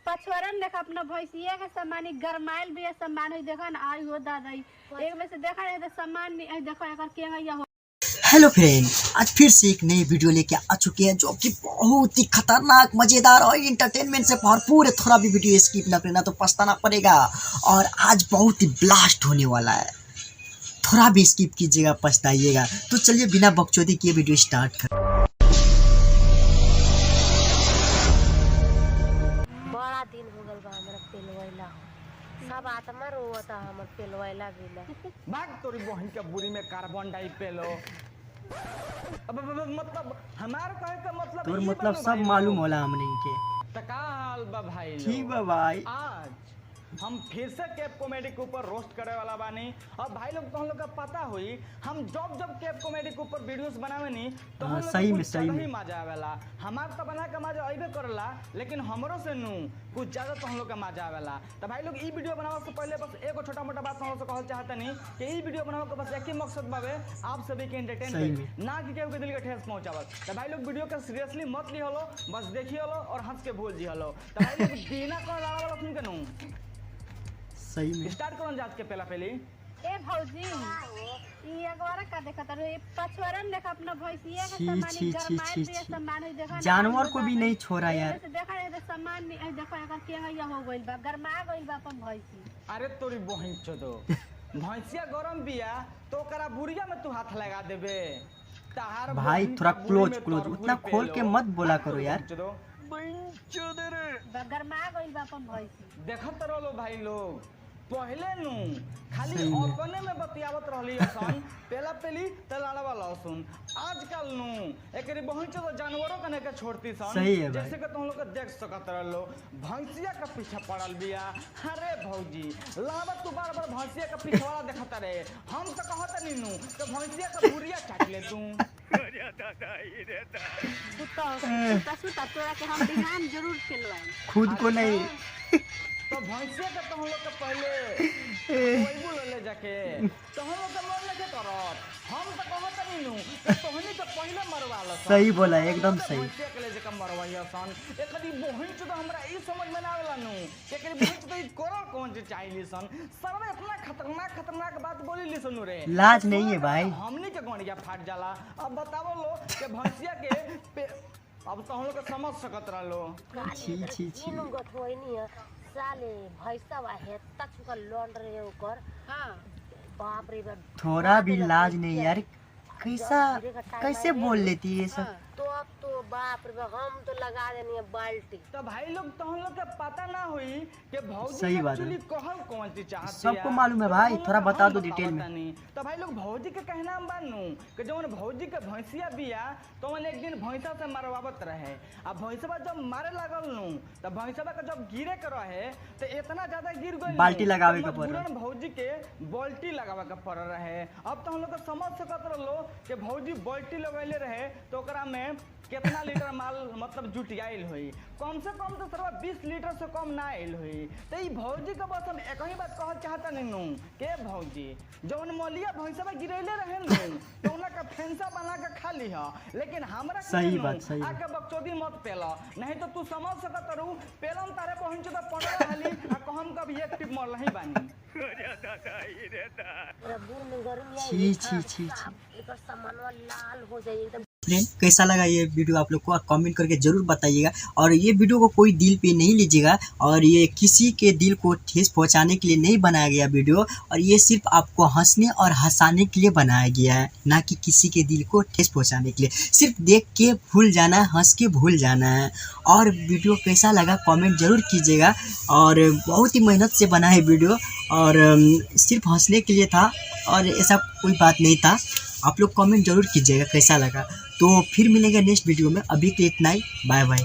पछवारन देखा अपना भैंसिया के सामान गरमाइल भी सामान है देखा ना आई हो दादा एक में से देखा है तो सामान देखो एकर के है। हेलो फ्रेंड, आज फिर से एक नई वीडियो लेके आ चुके हैं जो कि बहुत ही खतरनाक, मजेदार और इंटरटेनमेंट से भरपूर है। थोड़ा भी वीडियो स्किप ना करना तो पछताना पड़ेगा। और आज बहुत ही ब्लास्ट होने वाला है, थोड़ा भी स्किप कीजिएगा पछताइएगा। तो चलिए बिना बकचोदी किए वीडियो स्टार्ट कर। बड़ा दिन हो गल बा हमरा पेलवैला सब आत्मा रोवता हमर पेलवैला बिना भाग तोरी बहन के बुरी में कार्बन डाई पेलो। अब मतलब हमार कहे का मतलब तोर मतलब सब मालूम होला हमने के। त का हाल बा भाई? ठीक बा भाई। आज हम फिर से कैप कॉमेडी के ऊपर रोस्ट करे वाला बानी। अब भाई लोग तो हम लोग का पता हुई हम जब कैप कॉमेडी के ऊपर वीडियोस बनावे नी तो हम सही में मजा आवेला। हमार तो बना के मजा अइबे करला, लेकिन हमरो से नु कुछ ज्यादा तो हम लोग का मजा आवेला। तो भाई लोग ई वीडियो बनावे से पहले बस एगो छोटा मोटा बात हम लोग से कहल चाहतनी कि ई वीडियो बनावे के बस एक ही मकसद बावे, आप सभी के एंटरटेनमेंट, ना कि केहू के दिल के ठेस पहुंचावत। तो भाई लोग वीडियो के सीरियसली मत ली हलो, बस देखी हलो और हंस के भूल जी हलो। तो भाई लोग बिना कोन लड़ा वाला सुन के नु सही में स्टार्ट कौन जात के पहली ए भौजी ई अगवारा का देखत रे पछवारन देखा अपना भैंसिया के सामान गरमाइल भी सामान है देखा जानवर को भी नहीं छोड़ा यार। देखा है तो सामान देखो एकर के है हो गइल बा गरमा गइल बा अपन भैंसी। अरे तोरी बहन चोदो भैंसिया गरम बिया तो ओकरा बुढ़िया में तू हाथ लगा देबे। तहार भाई थोड़ा क्लोज उतना खोल के मत बोला करो यार। गरमा गइल बा अपन भैंसी। देखत रहो भाई लोग पहले नु खाली अपने में बतियावत रहली असन पेला पेली त लड़वा लसन। आजकल नु एकरी बहन चोदो जानवरों कने के छोड़ती सन। सही है जैसे कि तुम लोग देख सकत रहलो भैंसिया का पीछे पड़ल बिया। अरे भौजी लावा तू बार बार भैंसिया का पीछवाड़ा देखत रहे, हम तो कहत नी नु तो भैंसिया का बुरिया चाट ले तू। सुता तोरा के हम बिहान जरूर खेलवाएं खुद को नहीं। तो भैंसिया के तो हम लोग के पहले कोई बोल ले जाके तो हम लोग के मन लगे करत, हम तो कहत नहीं नु तो तोहनी के पहले मरवा ल। सही बोला, एकदम सही। भैंसिया के ले जे कम मरवाइया सन एकदी बहन तो हमरा ई समझ में ना आवेला नु एकदी बहन तो ई कोरा कौन जे चाहिए सन। सर्वे इतना खतरनाक बात बोली ली सुनु रे, लाज नहीं है भाई। हमनी के गणिया फाट जाला। अब बतावो लो कि भैंसिया के अब तो हम लोग के समझ सकत रहलो। छी छी छी तीन गो थोइनी है साले भैंसा बा हेता चुका लौंड रहे ओकर। हां बाप रे बाप थोड़ा भी लाज नहीं यार। कैसे बोल लेती है सब। तो अब तो बाप रे बाप हम तो लगा देनी है बाल्टी। तो भाई लोग तो हम लोग के पता ना हुई कि भौजी सही बात है। एक्चुअली कहल कौन चीज चाहती है, सबको मालूम है भाई, थोड़ा बता दो डिटेल में। तो भाई लोग भौजी के कहना हम बानू कि जब भौजी के भैंसिया बिया तो मन एक दिन भैंसा से मरवावत रहे। अब भैंसवा जब मारे लागल नु तो भैंसवा के जब गिरे के रहे तो इतना ज्यादा गिर गइल बाल्टी लगावे के पड़ रहा। भौजी के बाल्टी लगावे के पड़ रहे। अब तो हम लोग समझ सकत रहलो कि भौजी बाल्टी लगैले रहे तो ओकरा में कितना लीटर माल मतलब जुटियाइल हुई। कम से कम तो सरवा 20 लीटर से कम ना आइल हुई। तो ई भौजी के बस हम एक ही बात कहल चाहता नहीं नु के भौजी जौन मोलिया भैंसवा गिरैले रहे नु तो उना का फेंसा बना के खा लिहा, लेकिन हमरा सही बात सही आके बकचोदी मत पेला, नहीं तो तू समझ सकत रहू पेलम तारे पहुंच तो 15 हाली आ कहम कभी एक टिप मर लही बानी। छी छी छी एकर सामानवा लाल हो जाई एकदम। फ्रेंड कैसा लगा ये वीडियो आप लोग को कमेंट करके ज़रूर बताइएगा। और ये वीडियो को कोई दिल पे नहीं लीजिएगा, और ये किसी के दिल को ठेस पहुंचाने के लिए नहीं बनाया गया वीडियो, और ये सिर्फ आपको हंसने और हंसाने के लिए बनाया गया है, ना कि किसी के दिल को ठेस पहुंचाने के लिए। सिर्फ देख के भूल जाना है, हंस के भूल जाना है। और वीडियो कैसा लगा कमेंट ज़रूर कीजिएगा। और बहुत ही मेहनत से बना है वीडियो, और सिर्फ हंसने के लिए था और ऐसा कोई बात नहीं था। आप लोग कमेंट जरूर कीजिएगा कैसा लगा। तो फिर मिलेंगे नेक्स्ट वीडियो में, अभी के इतना ही, बाय बाय।